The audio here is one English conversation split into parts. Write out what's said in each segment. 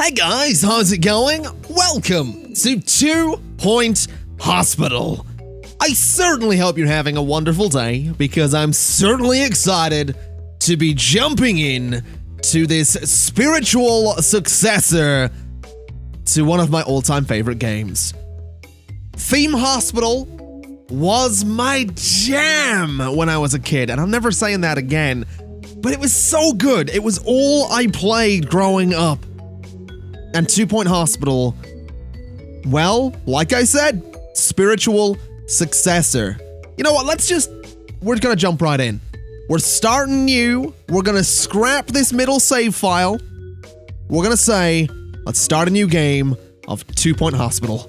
Hey guys, how's it going? Welcome to 2 Point Hospital. I certainly hope you're having a wonderful day because I'm certainly excited to be jumping in to this spiritual successor to one of my all-time favorite games. Theme Hospital was my jam when I was a kid, and I'm never saying that again, but it was so good. It was all I played growing up. And 2 Point Hospital, well, like I said, spiritual successor. You know what, we're gonna jump right in. We're starting new, we're gonna scrap this middle save file. We're gonna say, let's start a new game of 2 Point Hospital.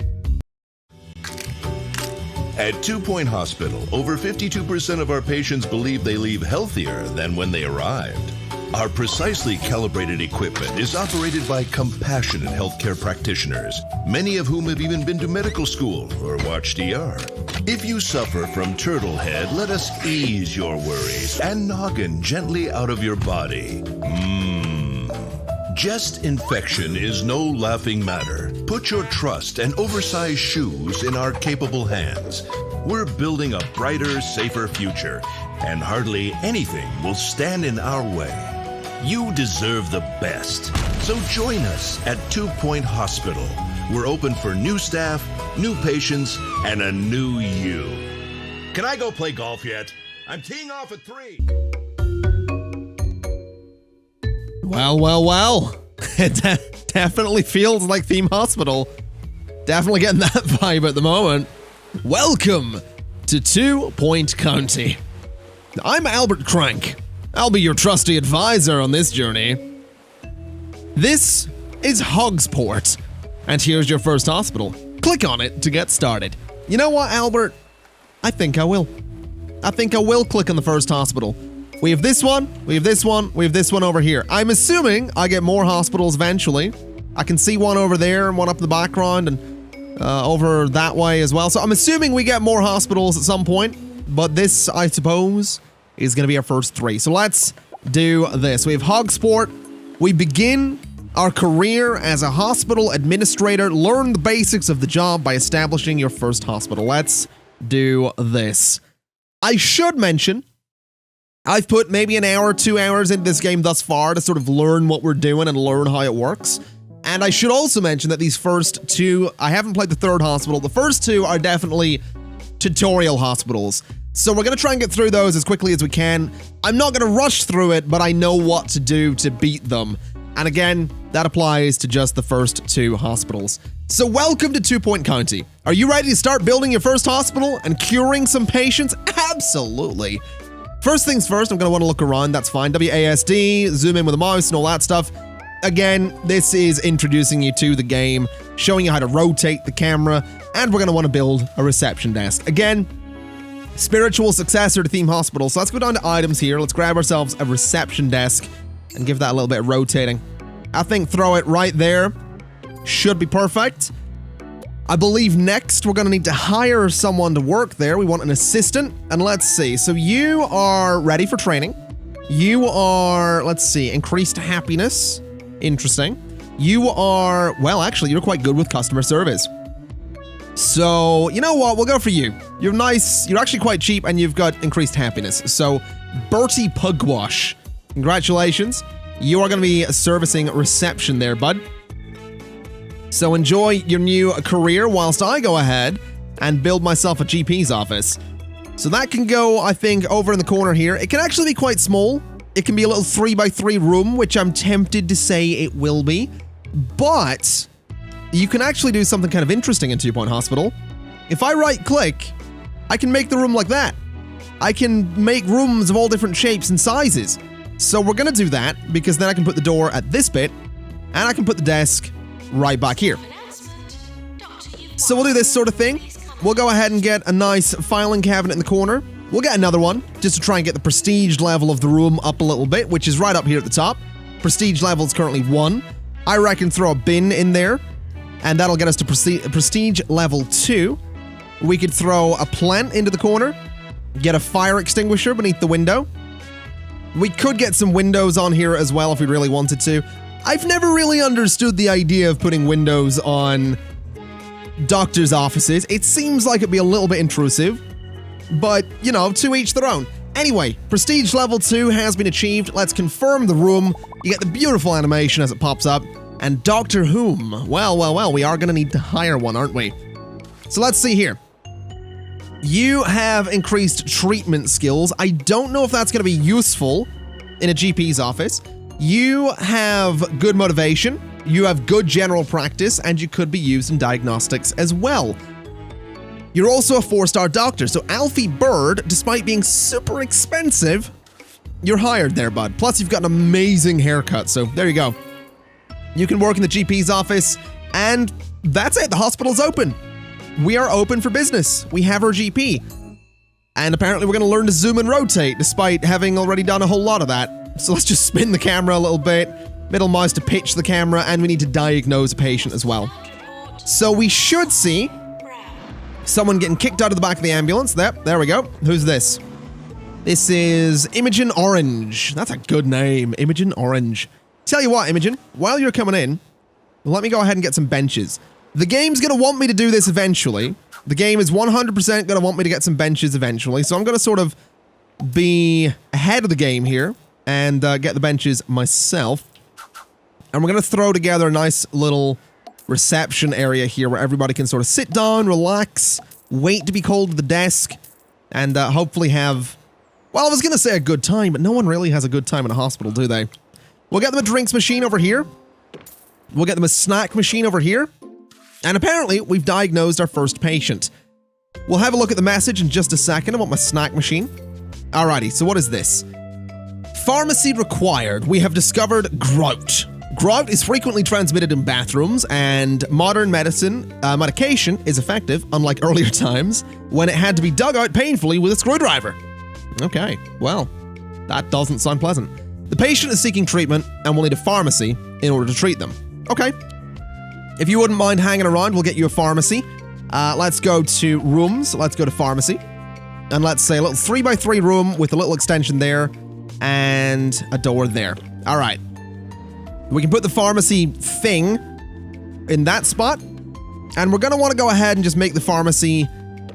At 2 Point Hospital, over 52% of our patients believe they leave healthier than when they arrived. Our precisely calibrated equipment is operated by compassionate healthcare practitioners, many of whom have even been to medical school or watched ER. If you suffer from turtle head, let us ease your worries and noggin gently out of your body. Chest infection is no laughing matter. Put your trust and oversized shoes in our capable hands. We're building a brighter, safer future, and hardly anything will stand in our way. You deserve the best. So join us at 2 Point Hospital. We're open for new staff, new patients, and a new you. Can I go play golf yet? I'm teeing off at 3. Well. It definitely feels like Theme Hospital. Definitely getting that vibe at the moment. Welcome to 2 Point County. I'm Albert Crank. I'll be your trusty advisor on this journey. This is Hogsport, and here's your first hospital. Click on it to get started. You know what, Albert? I think I will. Click on the first hospital. We have this one, we have this one, we have this one over here. I'm assuming I get more hospitals eventually. I can see one over there and one up in the background and over that way as well. So I'm assuming we get more hospitals at some point, but this, I suppose, is going to be our first 3. So let's do this. We have Hogsport. We begin our career as a hospital administrator. Learn the basics of the job by establishing your first hospital. Let's do this. I should mention, I've put maybe an hour, 2 hours into this game thus far to sort of learn what we're doing and learn how it works. And I should also mention that these first 2, I haven't played the 3rd hospital. The first 2 are definitely tutorial hospitals. So we're going to try and get through those as quickly as we can. I'm not going to rush through it, but I know what to do to beat them. And again, that applies to just the first 2 hospitals. So welcome to 2 Point County. Are you ready to start building your first hospital and curing some patients? Absolutely. First things first, I'm going to want to look around. That's fine. WASD, zoom in with a mouse and all that stuff. Again, this is introducing you to the game, showing you how to rotate the camera, and we're going to want to build a reception desk. Again, spiritual successor to Theme Hospital. So let's go down to items here. Let's grab ourselves a reception desk and give that a little bit of rotating. I think throw it right there. Should be perfect. I believe next we're going to need to hire someone to work there. We want an assistant. And let's see. So you are ready for training. You are, let's see, increased happiness. Interesting. You are, well, actually, you're quite good with customer service. So, you know what? We'll go for you. You're nice. You're actually quite cheap and you've got increased happiness. So, Bertie Pugwash, congratulations. You are going to be servicing reception there, bud. So enjoy your new career whilst I go ahead and build myself a GP's office. So that can go, I think, over in the corner here. It can actually be quite small. It can be a little 3x3 room, which I'm tempted to say it will be. But you can actually do something kind of interesting in 2 Point Hospital. If I right-click, I can make the room like that. I can make rooms of all different shapes and sizes. So we're going to do that, because then I can put the door at this bit, and I can put the desk right back here. So we'll do this sort of thing. We'll go ahead and get a nice filing cabinet in the corner. We'll get another one, just to try and get the prestige level of the room up a little bit, which is right up here at the top. Prestige level is currently 1. I reckon throw a bin in there, and that'll get us to prestige level 2. We could throw a plant into the corner, get a fire extinguisher beneath the window. We could get some windows on here as well if we really wanted to. I've never really understood the idea of putting windows on doctors' offices. It seems like it'd be a little bit intrusive, but, you know, to each their own. Anyway, prestige level 2 has been achieved. Let's confirm the room. You get the beautiful animation as it pops up. And Doctor Whom? Well, we are going to need to hire one, aren't we? So let's see here. You have increased treatment skills. I don't know if that's going to be useful in a GP's office. You have good motivation, you have good general practice, and you could be used in diagnostics as well. You're also a 4-star doctor, so Alfie Bird, despite being super expensive, you're hired there, bud. Plus, you've got an amazing haircut, so there you go. You can work in the GP's office, and that's it. The hospital's open. We are open for business. We have our GP. And apparently we're going to learn to zoom and rotate, despite having already done a whole lot of that. So let's just spin the camera a little bit, middle mouse to pitch the camera, and we need to diagnose a patient as well. So we should see someone getting kicked out of the back of the ambulance. There we go. Who's this? This is Imogen Orange. That's a good name, Imogen Orange. Tell you what, Imogen, while you're coming in, let me go ahead and get some benches. The game's going to want me to do this eventually. The game is 100% going to want me to get some benches eventually, so I'm going to sort of be ahead of the game here and get the benches myself. And we're going to throw together a nice little reception area here where everybody can sort of sit down, relax, wait to be called to the desk, and hopefully have, well, I was going to say a good time, but no one really has a good time in a hospital, do they? We'll get them a drinks machine over here. We'll get them a snack machine over here. And apparently, we've diagnosed our first patient. We'll have a look at the message in just a second. I want my snack machine. Alrighty, so what is this? Pharmacy required. We have discovered grout. Grout is frequently transmitted in bathrooms, and modern medication is effective, unlike earlier times, when it had to be dug out painfully with a screwdriver. Okay, well, that doesn't sound pleasant. The patient is seeking treatment and will need a pharmacy in order to treat them. Okay. If you wouldn't mind hanging around, we'll get you a pharmacy. Let's go to rooms. Let's go to pharmacy. And let's say a little 3x3 room with a little extension there and a door there. All right. We can put the pharmacy thing in that spot. And we're going to want to go ahead and just make the pharmacy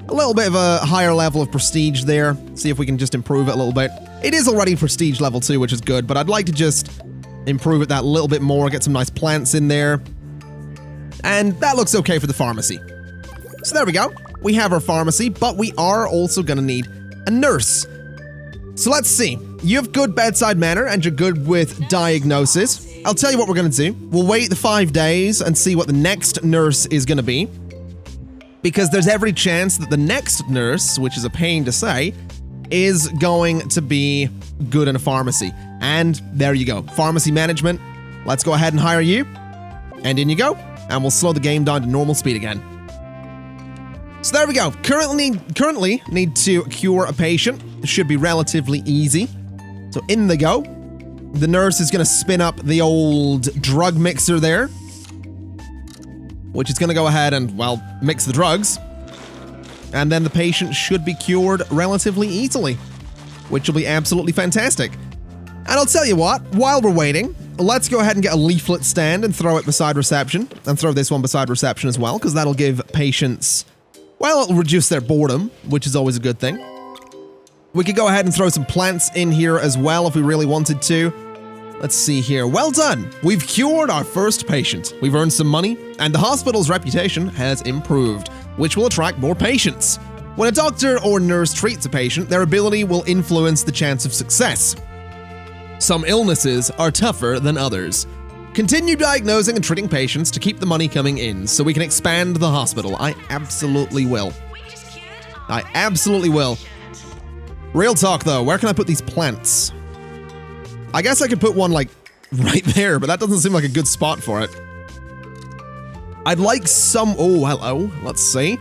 a little bit of a higher level of prestige there. See if we can just improve it a little bit. It is already prestige level 2, which is good, but I'd like to just improve it that little bit more, get some nice plants in there. And that looks okay for the pharmacy. So there we go. We have our pharmacy, but we are also going to need a nurse. So let's see. You have good bedside manner and you're good with diagnosis. I'll tell you what we're going to do. We'll wait the 5 days and see what the next nurse is going to be. Because there's every chance that the next nurse, which is a pain to say, is going to be good in a pharmacy. And there you go. Pharmacy management. Let's go ahead and hire you. And in you go. And we'll slow the game down to normal speed again. So there we go. Currently need to cure a patient. It should be relatively easy. So in they go. The nurse is going to spin up the old drug mixer there, which is going to go ahead and, well, mix the drugs. And then the patient should be cured relatively easily, which will be absolutely fantastic. And I'll tell you what, while we're waiting, let's go ahead and get a leaflet stand and throw it beside reception, and throw this one beside reception as well, because that'll give patients, well, it'll reduce their boredom, which is always a good thing. We could go ahead and throw some plants in here as well if we really wanted to. Let's see here. Well done. We've cured our first patient. We've earned some money, and the hospital's reputation has improved, which will attract more patients. When a doctor or nurse treats a patient, their ability will influence the chance of success. Some illnesses are tougher than others. Continue diagnosing and treating patients to keep the money coming in so we can expand the hospital. I absolutely will. I absolutely will. Real talk though, where can I put these plants? I guess I could put one like right there, but that doesn't seem like a good spot for it. I'd like some, oh, hello, let's see.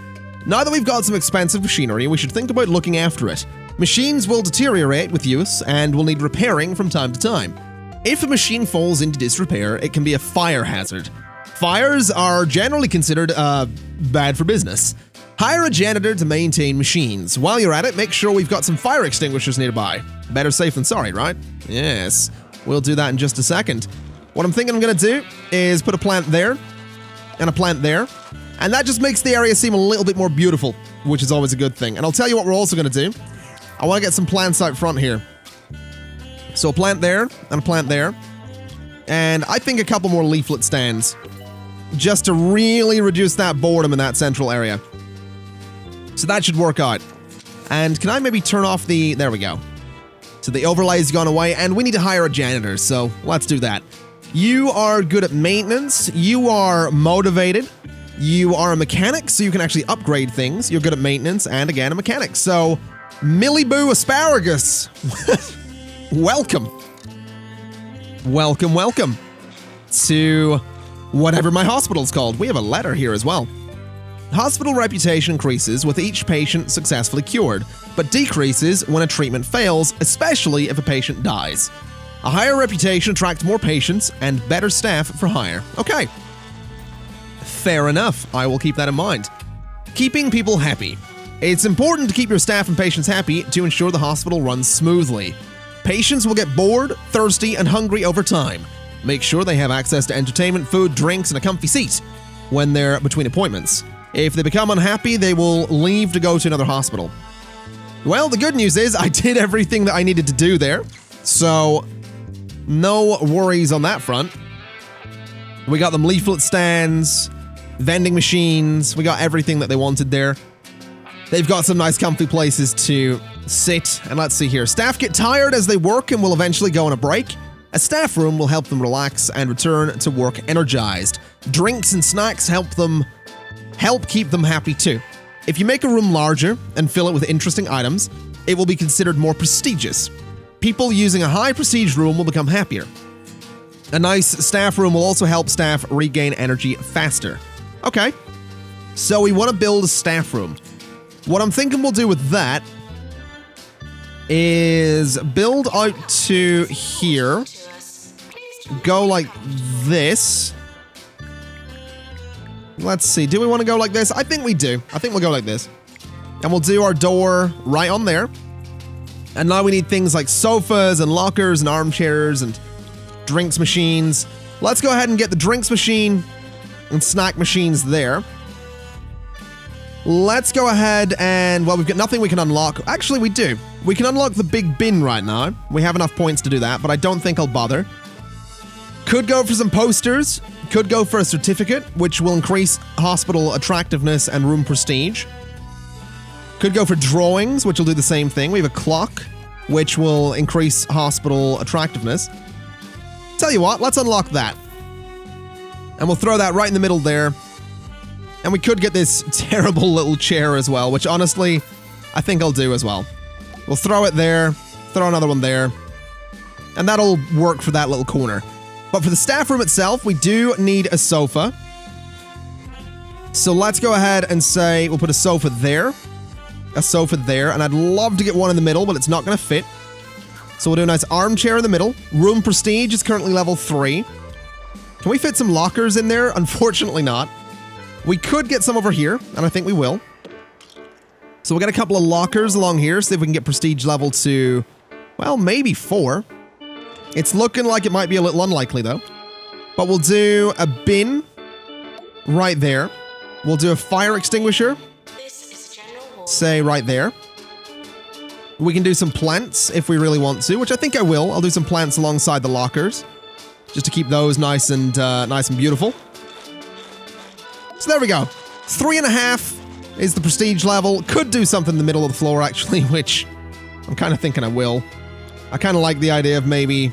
Now that we've got some expensive machinery, we should think about looking after it. Machines will deteriorate with use and will need repairing from time to time. If a machine falls into disrepair, it can be a fire hazard. Fires are generally considered bad for business. Hire a janitor to maintain machines. While you're at it, make sure we've got some fire extinguishers nearby. Better safe than sorry, right? Yes, we'll do that in just a second. What I'm thinking I'm going to do is put a plant there and a plant there. And that just makes the area seem a little bit more beautiful, which is always a good thing. And I'll tell you what we're also going to do. I want to get some plants out front here. So a plant there and a plant there. And I think a couple more leaflet stands. Just to really reduce that boredom in that central area. So that should work out. And can I maybe turn off the... There we go. So the overlay's gone away, and we need to hire a janitor, so let's do that. You are good at maintenance. You are motivated. You are a mechanic, so you can actually upgrade things. You're good at maintenance, and again, a mechanic. So, Millie Boo Asparagus. Welcome. Welcome, welcome to whatever my hospital's called. We have a letter here as well. Hospital reputation increases with each patient successfully cured, but decreases when a treatment fails, especially if a patient dies. A higher reputation attracts more patients and better staff for hire. Okay. Fair enough. I will keep that in mind. Keeping people happy. It's important to keep your staff and patients happy to ensure the hospital runs smoothly. Patients will get bored, thirsty, and hungry over time. Make sure they have access to entertainment, food, drinks, and a comfy seat when they're between appointments. If they become unhappy, they will leave to go to another hospital. Well, the good news is I did everything that I needed to do there, so no worries on that front. We got them leaflet stands, vending machines, we got everything that they wanted there. They've got some nice comfy places to sit, and let's see here. Staff get tired as they work and will eventually go on a break. A staff room will help them relax and return to work energized. Drinks and snacks help keep them happy too. If you make a room larger and fill it with interesting items, it will be considered more prestigious. People using a high prestige room will become happier. A nice staff room will also help staff regain energy faster. Okay, so we want to build a staff room. What I'm thinking we'll do with that is build out to here, go like this. Let's see, do we want to go like this? I think we do. I think we'll go like this. And we'll do our door right on there. And now we need things like sofas and lockers and armchairs and drinks machines. Let's go ahead and get the drinks machine and snack machines there. Let's go ahead and, well, we've got nothing we can unlock. Actually, we do. We can unlock the big bin right now. We have enough points to do that, but I don't think I'll bother. Could go for some posters. Could go for a certificate, which will increase hospital attractiveness and room prestige. Could go for drawings, which will do the same thing. We have a clock, which will increase hospital attractiveness. Tell you what, let's unlock that. And we'll throw that right in the middle there. And we could get this terrible little chair as well, which honestly, I think I'll do as well. We'll throw it there, throw another one there, and that'll work for that little corner. But for the staff room itself, we do need a sofa. So let's go ahead and say we'll put a sofa there, and I'd love to get one in the middle, but it's not going to fit. So we'll do a nice armchair in the middle. Room prestige is currently level 3. Can we fit some lockers in there? Unfortunately not. We could get some over here, and I think we will. So we'll get a couple of lockers along here, see if we can get prestige level to, well, maybe 4. It's looking like it might be a little unlikely, though. But we'll do a bin right there. We'll do a fire extinguisher, say right there. We can do some plants if we really want to, which I think I will. I'll do some plants alongside the lockers, just to keep those nice and beautiful. So there we go. 3.5 is the prestige level. Could do something in the middle of the floor, actually, which I'm kind of thinking I will. I kind of like the idea of maybe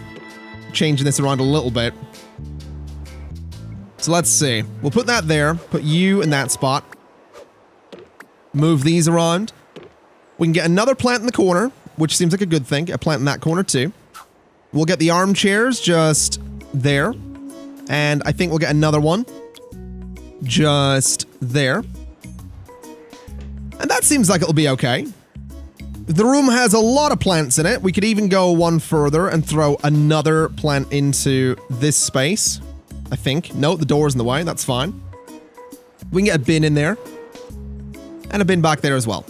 changing this around a little bit. So let's see. We'll put that there. Put you in that spot. Move these around. We can get another plant in the corner, which seems like a good thing. A plant in that corner too. We'll get the armchairs just there. And I think we'll get another one just there. And that seems like it'll be okay. The room has a lot of plants in it. We could even go one further and throw another plant into this space, I think. No, the door's in the way. That's fine. We can get a bin in there. And a bin back there as well.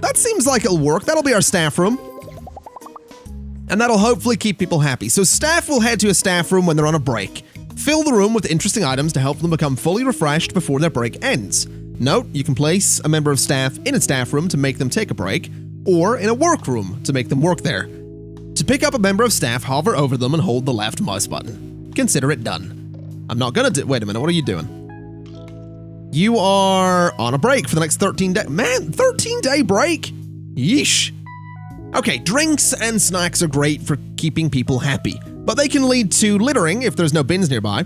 That seems like it'll work. That'll be our staff room. And that'll hopefully keep people happy. So staff will head to a staff room when they're on a break. Fill the room with interesting items to help them become fully refreshed before their break ends. Note, you can place a member of staff in a staff room to make them take a break, or in a work room to make them work there. To pick up a member of staff, hover over them and hold the left mouse button. Consider it done. I'm not gonna do— wait a minute, what are you doing? You are on a break for the next 13 days. Man, 13-day break? Yeesh. Okay, drinks and snacks are great for keeping people happy, but they can lead to littering if there's no bins nearby.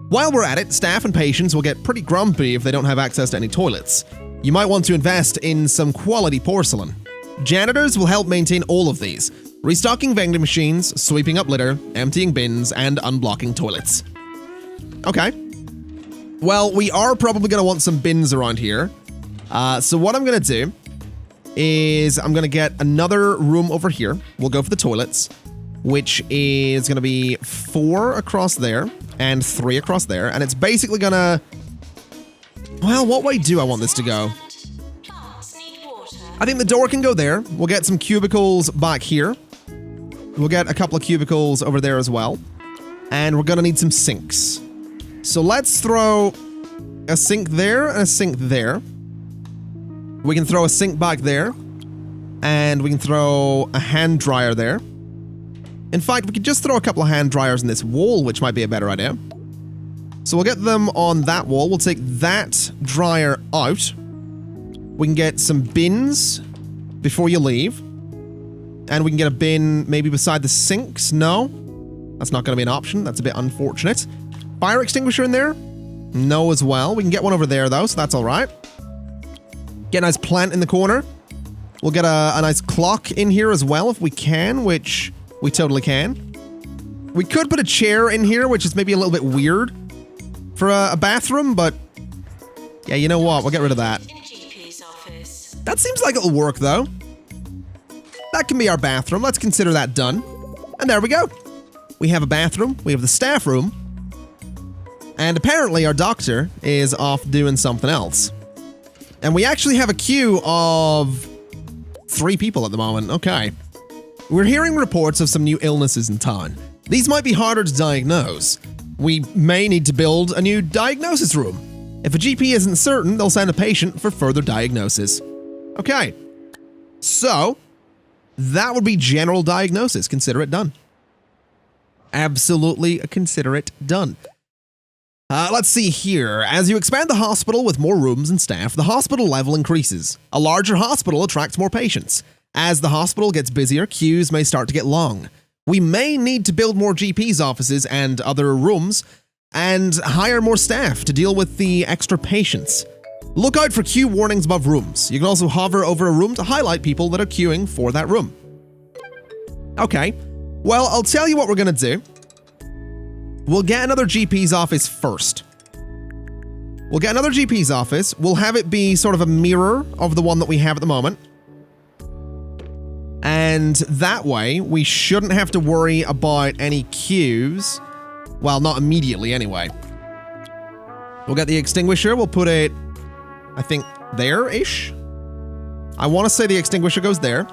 While we're at it, staff and patients will get pretty grumpy if they don't have access to any toilets. You might want to invest in some quality porcelain. Janitors will help maintain all of these, restocking vending machines, sweeping up litter, emptying bins, and unblocking toilets. Okay. Well, we are probably going to want some bins around here. So what I'm going to do is I'm going to get another room over here. We'll go for the toilets, which is going to be 4 across there and 3 across there. And it's basically going to— well, what way do I want this to go? I think the door can go there. We'll get some cubicles back here. We'll get a couple of cubicles over there as well. And we're going to need some sinks. So let's throw a sink there and a sink there. We can throw a sink back there. And we can throw a hand dryer there. In fact, we could just throw a couple of hand dryers in this wall, which might be a better idea. So we'll get them on that wall. We'll take that dryer out. We can get some bins before you leave. And we can get a bin maybe beside the sinks. No, that's not going to be an option. That's a bit unfortunate. Fire extinguisher in there? No as well. We can get one over there though, so that's all right. Get a nice plant in the corner. We'll get a nice clock in here as well if we can, which we totally can. We could put a chair in here, which is maybe a little bit weird for a bathroom, but yeah, you know what? We'll get rid of that. That seems like it'll work though. That can be our bathroom. Let's consider that done. And there we go. We have a bathroom. We have the staff room. And apparently our doctor is off doing something else. And we actually have a queue of 3 people at the moment. Okay. We're hearing reports of some new illnesses in town. These might be harder to diagnose. We may need to build a new diagnosis room. If a GP isn't certain, they'll send a patient for further diagnosis. Okay. So, that would be general diagnosis. Consider it done. Absolutely consider it done. Let's see here. As you expand the hospital with more rooms and staff, the hospital level increases. A larger hospital attracts more patients. As the hospital gets busier, queues may start to get long. We may need to build more GP's offices and other rooms, and hire more staff to deal with the extra patients. Look out for queue warnings above rooms. You can also hover over a room to highlight people that are queuing for that room. Okay, well, I'll tell you what we're going to do. We'll get another GP's office first. We'll get another GP's office. We'll have it be sort of a mirror of the one that we have at the moment. And that way, we shouldn't have to worry about any queues. Well, not immediately anyway. We'll get the extinguisher. We'll put it, I think, there-ish. I want to say the extinguisher goes there.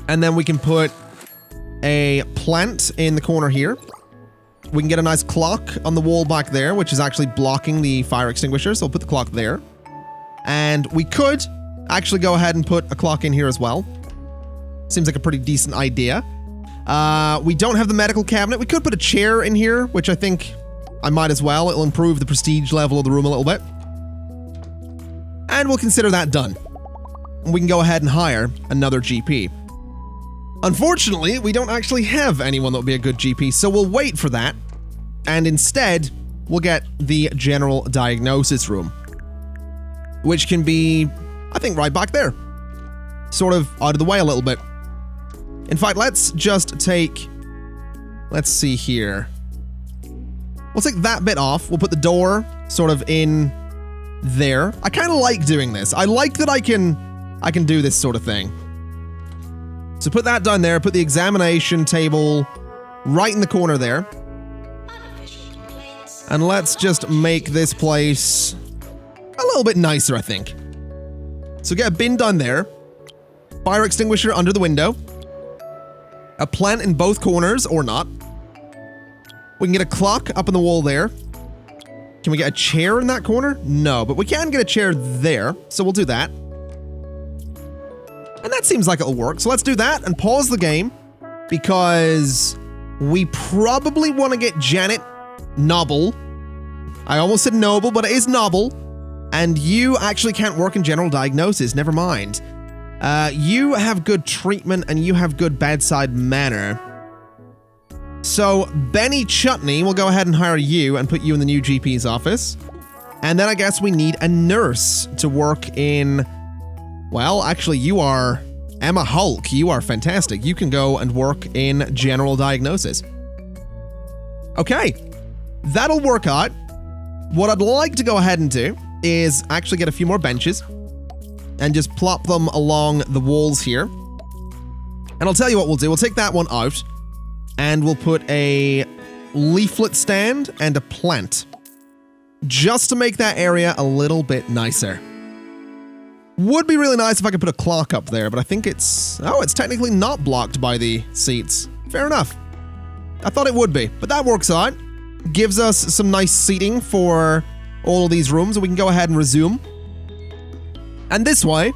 And then we can put a plant in the corner here. We can get a nice clock on the wall back there, which is actually blocking the fire extinguisher, so we'll put the clock there. And we could actually go ahead and put a clock in here as well. Seems like a pretty decent idea. We don't have the medical cabinet. We could put a chair in here, which I think I might as well. It'll improve the prestige level of the room a little bit. And we'll consider that done. We can go ahead and hire another GP. Unfortunately, we don't actually have anyone that would be a good GP, so we'll wait for that. And instead, we'll get the general diagnosis room, which can be, I think, right back there. Sort of out of the way a little bit. In fact, let's just take, let's see here. We'll take that bit off. We'll put the door sort of in there. I kind of like doing this. I like that I can do this sort of thing. So put that down there, put the examination table right in the corner there. And let's just make this place a little bit nicer, I think. So get a bin down there. Fire extinguisher under the window. A plant in both corners, or not. We can get a clock up on the wall there. Can we get a chair in that corner? No, but we can get a chair there, so we'll do that. And that seems like it'll work, so let's do that and pause the game, because we probably want to get Janet Noble. I almost said Noble, but it is Noble. And you actually can't work in general diagnosis, never mind. You have good treatment and you have good bedside manner. So Benny Chutney will go ahead and hire you and put you in the new GP's office. And then I guess we need a nurse to work in... Well, actually, you are Emma Hulk. You are fantastic. You can go and work in general diagnosis. Okay, that'll work out. What I'd like to go ahead and do is actually get a few more benches and just plop them along the walls here. And I'll tell you what we'll do. We'll take that one out and we'll put a leaflet stand and a plant just to make that area a little bit nicer. Would be really nice if I could put a clock up there, but I think it's... Oh, it's technically not blocked by the seats. Fair enough. I thought it would be, but that works out. Gives us some nice seating for all of these rooms, and we can go ahead and resume. And this way,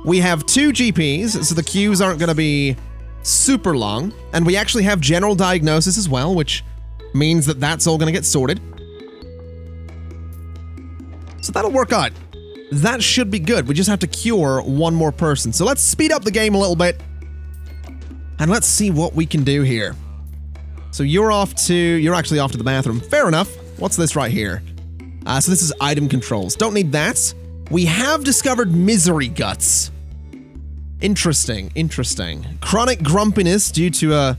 we have 2 GPs, so the queues aren't going to be super long, and we actually have general diagnosis as well, which means that that's all going to get sorted. So that'll work out. That should be good. We just have to cure one more person. So let's speed up the game a little bit, and let's see what we can do here. So you're actually off to the bathroom. Fair enough. What's this right here? So this is item controls. Don't need that. We have discovered misery guts. Interesting, interesting. Chronic grumpiness due to a...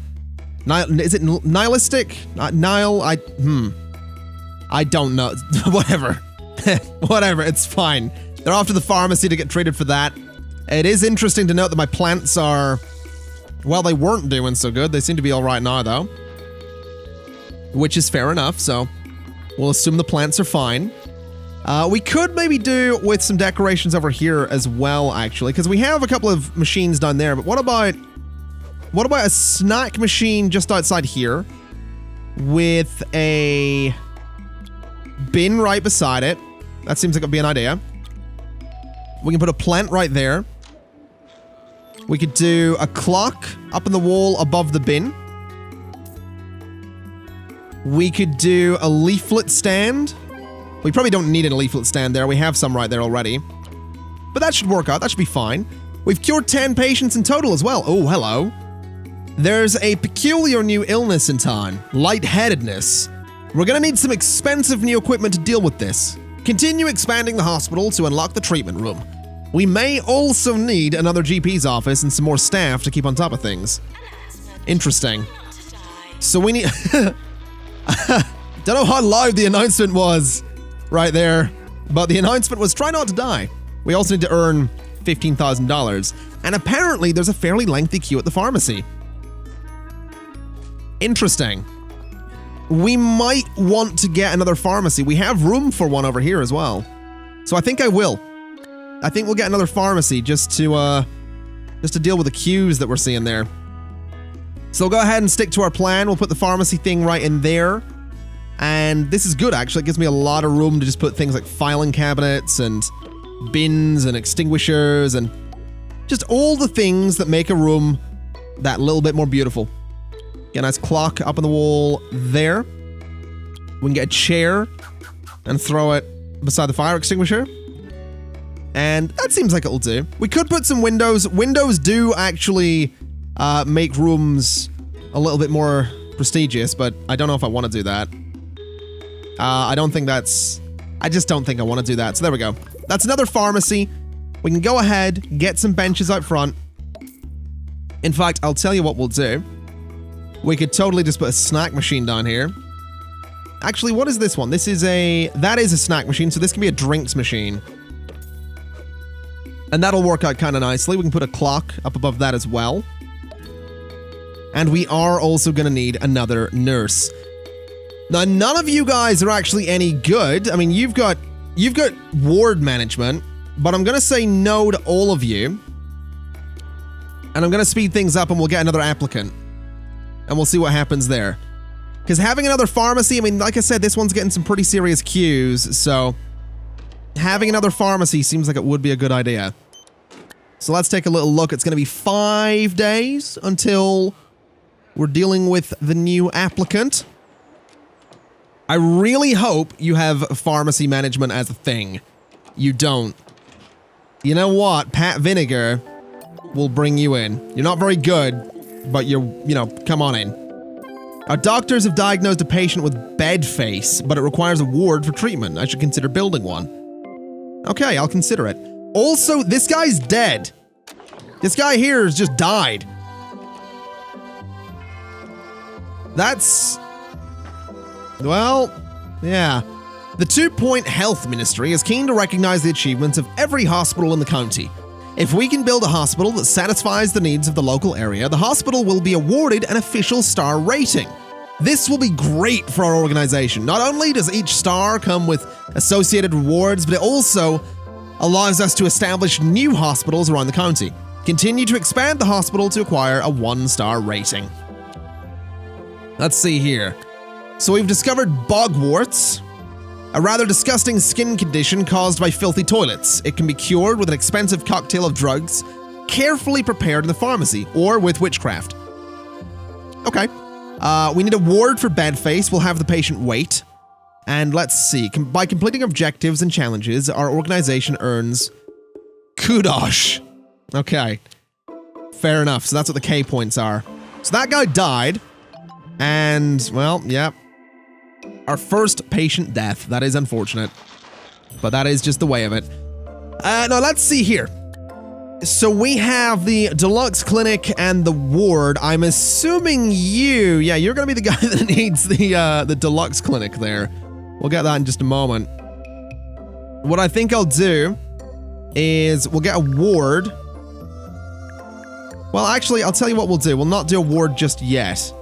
Is it nihilistic? Nihil? I don't know. Whatever. Whatever, it's fine. They're off to the pharmacy to get treated for that. It is interesting to note that my plants are... Well, they weren't doing so good. They seem to be all right now, though. Which is fair enough, so we'll assume the plants are fine. We could maybe do with some decorations over here as well, actually, because we have a couple of machines down there, but what about a snack machine just outside here with a bin right beside it? That seems like it'd be an idea. We can put a plant right there. We could do a clock up in the wall above the bin. We could do a leaflet stand. We probably don't need a leaflet stand there. We have some right there already. But that should work out. That should be fine. We've cured 10 patients in total as well. Oh, hello. There's a peculiar new illness in town. Lightheadedness. We're gonna need some expensive new equipment to deal with this. Continue expanding the hospital to unlock the treatment room. We may also need another GP's office and some more staff to keep on top of things. Interesting. So we need... Don't know how loud the announcement was right there, but the announcement was try not to die. We also need to earn $15,000, and apparently there's a fairly lengthy queue at the pharmacy. Interesting. We might want to get another pharmacy. We have room for one over here as well. So I think I will. I think we'll get another pharmacy just to deal with the queues that we're seeing there. So we'll go ahead and stick to our plan. We'll put the pharmacy thing right in there. And this is good, actually. It gives me a lot of room to just put things like filing cabinets and bins and extinguishers and just all the things that make a room that little bit more beautiful. Get a nice clock up on the wall there. We can get a chair and throw it beside the fire extinguisher. And that seems like it'll do. We could put some windows. Windows do actually make rooms a little bit more prestigious, but I don't know if I want to do that. I just don't think I want to do that. So there we go. That's another pharmacy. We can go ahead, get some benches out front. In fact, I'll tell you what we'll do. We could totally just put a snack machine down here. Actually, what is this one? That is a snack machine, so this can be a drinks machine. And that'll work out kind of nicely. We can put a clock up above that as well. And we are also going to need another nurse. Now, none of you guys are actually any good. I mean, you've got ward management, but I'm going to say no to all of you. And I'm going to speed things up and we'll get another applicant. and we'll see what happens there. Because having another pharmacy, I mean, like I said, this one's getting some pretty serious queues, so having another pharmacy seems like it would be a good idea. So let's take a little look. It's going to be 5 days until we're dealing with the new applicant. I really hope you have pharmacy management as a thing. You don't. You know what? Pat Vinegar will bring you in. You're not very good, but you know, come on in. Our doctors have diagnosed a patient with bed face, but it requires a ward for treatment. I should consider building one. Okay, I'll consider it. Also, this guy's dead. This guy here has just died. That's... well, yeah. The 2 Point Health Ministry is keen to recognize the achievements of every hospital in the county. If we can build a hospital that satisfies the needs of the local area, the hospital will be awarded an official star rating. This will be great for our organization. Not only does each star come with associated rewards, but it also allows us to establish new hospitals around the county. Continue to expand the hospital to acquire a 1-star rating. Let's see here. So we've discovered Bog Warts, a rather disgusting skin condition caused by filthy toilets. It can be cured with an expensive cocktail of drugs, carefully prepared in the pharmacy, or with witchcraft. Okay. We need a ward for bed face. We'll have the patient wait. And let's see. By completing objectives and challenges, our organization earns kudos. Okay. Fair enough. So that's what the K points are. So that guy died. And, well, yeah. Our first patient death. That is unfortunate. But that is just the way of it. Now, let's see here. So we have the Deluxe Clinic and the ward. I'm assuming you're going to be the guy that needs the Deluxe Clinic there. We'll get that in just a moment. What I think I'll do is we'll get a ward. Well, actually, I'll tell you what we'll do. We'll not do a ward just yet.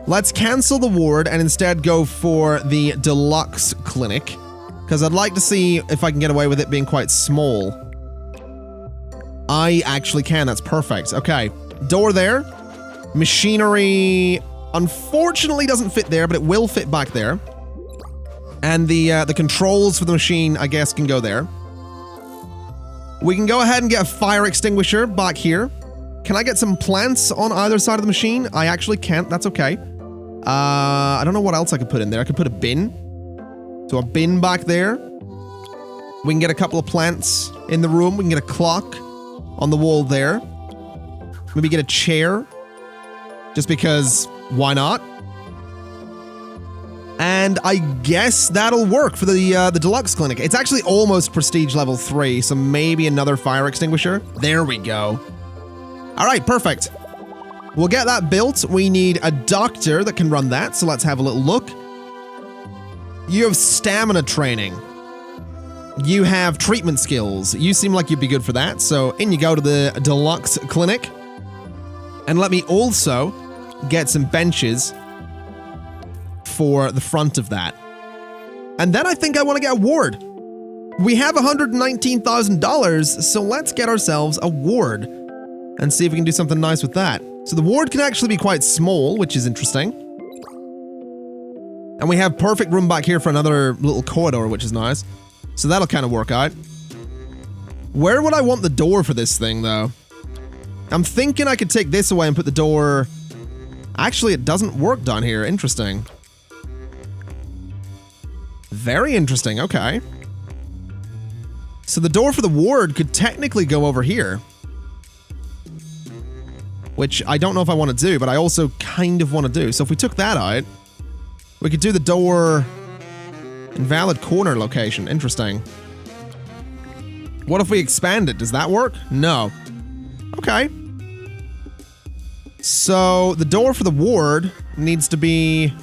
Let's cancel the ward and instead go for the Deluxe Clinic, because I'd like to see if I can get away with it being quite small. I actually can. That's perfect. Okay. Door there. Machinery, unfortunately, doesn't fit there, but it will fit back there. And the controls for the machine, I guess, can go there. We can go ahead and get a fire extinguisher back here. Can I get some plants on either side of the machine? I actually can't. That's okay. I don't know what else I could put in there. I could put a bin. So a bin back there. We can get a couple of plants in the room. We can get a clock on the wall there. Maybe get a chair. Just because, why not? And I guess that'll work for the Deluxe Clinic. It's actually almost Prestige level 3, so maybe another fire extinguisher. There we go. All right, perfect. We'll get that built. We need a doctor that can run that, so let's have a little look. You have stamina training. You have treatment skills. You seem like you'd be good for that, so in you go to the Deluxe Clinic. And let me also get some benches for the front of that. And then I think I want to get a ward. We have $119,000, so let's get ourselves a ward and see if we can do something nice with that. So the ward can actually be quite small, which is interesting. And we have perfect room back here for another little corridor, which is nice. So that'll kind of work out. Where would I want the door for this thing, though? I'm thinking I could take this away and put the door... Actually, it doesn't work down here. Interesting. Very interesting. Okay. So the door for the ward could technically go over here. Which I don't know if I want to do, but I also kind of want to do. So if we took that out, we could do the door... Invalid corner location. Interesting. What if we expand it? Does that work? No. Okay. So the door for the ward needs to be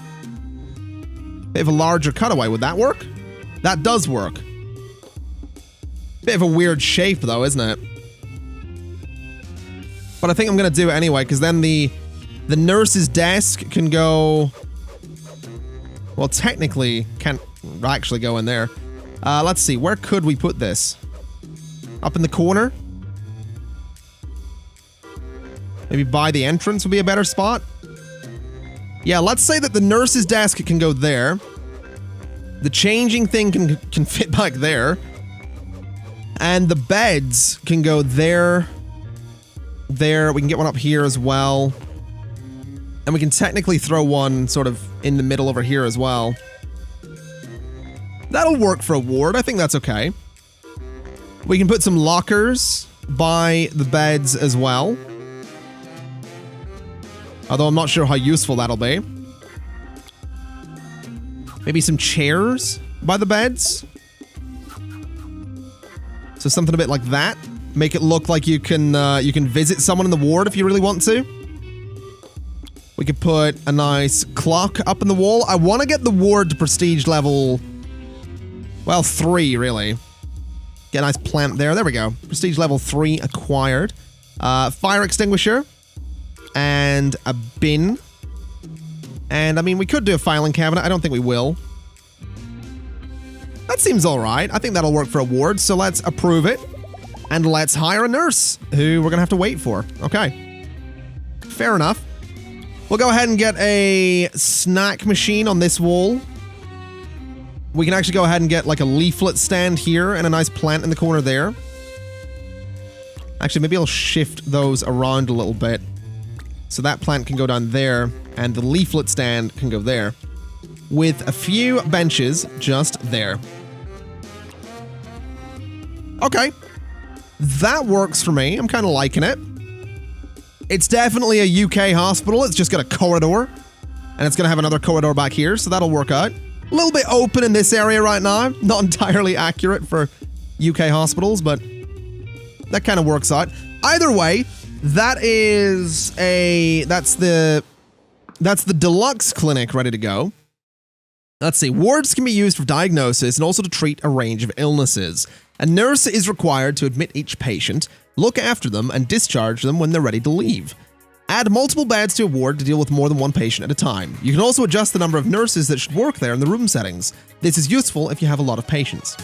a bit of a larger cutaway. Would that work? That does work. Bit of a weird shape though, isn't it? But I think I'm going to do it anyway, because then the nurse's desk can go... Well, technically, can't actually go in there. Let's see, where could we put this? Up in the corner? Maybe by the entrance would be a better spot? Yeah, let's say that the nurse's desk can go there. The changing thing can fit back there. And the beds can go there. There. We can get one up here as well. And we can technically throw one sort of in the middle over here as well. That'll work for a ward. I think that's okay. We can put some lockers by the beds as well. Although I'm not sure how useful that'll be. Maybe some chairs by the beds. So something a bit like that. Make it look like you can visit someone in the ward if you really want to. We could put a nice clock up in the wall. I want to get the ward to prestige level, well, 3 really. Get a nice plant there. There we go. Prestige level 3 acquired. Fire extinguisher. And a bin. And, I mean, we could do a filing cabinet. I don't think we will. That seems alright. I think that'll work for a ward, so let's approve it. And let's hire a nurse, who we're gonna have to wait for. Okay. Fair enough. We'll go ahead and get a snack machine on this wall. We can actually go ahead and get, like, a leaflet stand here and a nice plant in the corner there. Actually, maybe I'll shift those around a little bit. So that plant can go down there, and the leaflet stand can go there. With a few benches just there. Okay. That works for me. I'm kind of liking it. It's definitely a UK hospital. It's just got a corridor. And it's going to have another corridor back here, so that'll work out. A little bit open in this area right now. Not entirely accurate for UK hospitals, but that kind of works out. Either way, that's the Deluxe Clinic ready to go. Let's see. Wards can be used for diagnosis and also to treat a range of illnesses. A nurse is required to admit each patient, look after them, and discharge them when they're ready to leave. Add multiple beds to a ward to deal with more than one patient at a time. You can also adjust the number of nurses that should work there in the room settings. This is useful if you have a lot of patients.